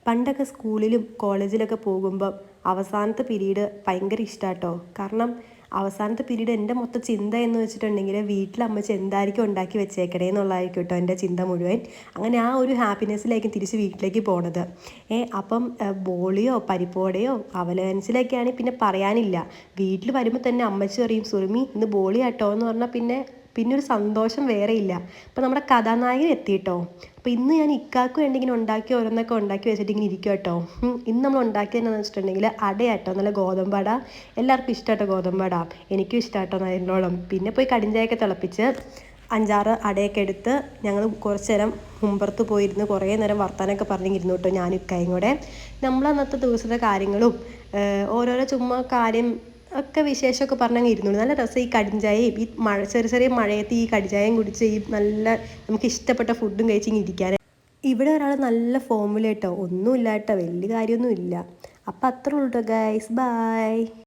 പണ്ടൊക്കെ സ്കൂളിലും കോളേജിലൊക്കെ പോകുമ്പം അവസാനത്തെ പീരീഡ് ഭയങ്കര ഇഷ്ടമാട്ടോ. കാരണം അവസാനത്തെ പീരീഡ് എൻ്റെ മൊത്തം ചിന്ത എന്ന് വെച്ചിട്ടുണ്ടെങ്കിൽ വീട്ടിൽ അമ്മച്ചി എന്തായിരിക്കും ഉണ്ടാക്കി വെച്ചേക്കണേ എന്നുള്ളതായിരിക്കും കേട്ടോ എൻ്റെ ചിന്ത മുഴുവൻ. അങ്ങനെ ആ ഒരു ഹാപ്പിനെസ്സിലായിരിക്കും തിരിച്ച് വീട്ടിലേക്ക് പോണത്. അപ്പം ബോളിയോ പരിപ്പോടയോ അവലൻസിലൊക്കെയാണെങ്കിൽ പിന്നെ പറയാനില്ല. വീട്ടിൽ വരുമ്പോൾ തന്നെ അമ്മച്ചി പറയും, സുറുമി ഇന്ന് ബോളി ആട്ടോ എന്ന് പറഞ്ഞാൽ പിന്നെ ഒരു സന്തോഷം വേറെയില്ല. അപ്പോൾ നമ്മുടെ കഥാനായകൻ എത്തിയിട്ടോ. അപ്പോൾ ഇന്ന് ഞാൻ ഇക്കാക്ക് വേണ്ടി ഇങ്ങനെ ഓരോന്നൊക്കെ ഉണ്ടാക്കി വെച്ചിട്ട് ഇങ്ങനെ ഇരിക്കും കേട്ടോ. ഇന്ന് നമ്മൾ ഉണ്ടാക്കിയതെന്ന് വെച്ചിട്ടുണ്ടെങ്കിൽ അടയാട്ടോ, നല്ല ഗോതമ്പട. എല്ലാവർക്കും ഇഷ്ടമാട്ടോ ഗോതമ്പട, എനിക്കും ഇഷ്ടമാട്ടോ നല്ലോണം. പിന്നെ പോയി കടിഞ്ചായൊക്കെ തിളപ്പിച്ച് 5-6 അടയൊക്കെ എടുത്ത് ഞങ്ങൾ കുറച്ച് നേരം മുമ്പുറത്ത് പോയിരുന്ന് കുറേ നേരം വർത്താനമൊക്കെ പറഞ്ഞിരുന്നു കേട്ടോ, ഞാനും ഇക്കായും കൂടെ. നമ്മൾ അന്നത്തെ ദിവസത്തെ കാര്യങ്ങളും ഓരോരോ ചുമ്മാ കാര്യം ഒക്കെ വിശേഷമൊക്കെ പറഞ്ഞങ്ങ് ഇരുന്നു. നല്ല രസം ഈ കടിഞ്ചായയും ഈ ചെറിയ മഴയത്ത് ഈ കടിഞ്ചായയും കുടിച്ച് ഈ നല്ല നമുക്ക് ഇഷ്ടപ്പെട്ട ഫുഡും കഴിച്ചിങ്ങനെ ഇരിക്കാൻ. ഇവിടെ ഒരാൾ നല്ല ഫോമിൽ കേട്ടോ, ഒന്നുമില്ല കേട്ടോ, വലിയ കാര്യമൊന്നും ഇല്ല. അപ്പം അത്രേ ഉള്ളൂ കേട്ടോ ഗൈസ്, ബൈ.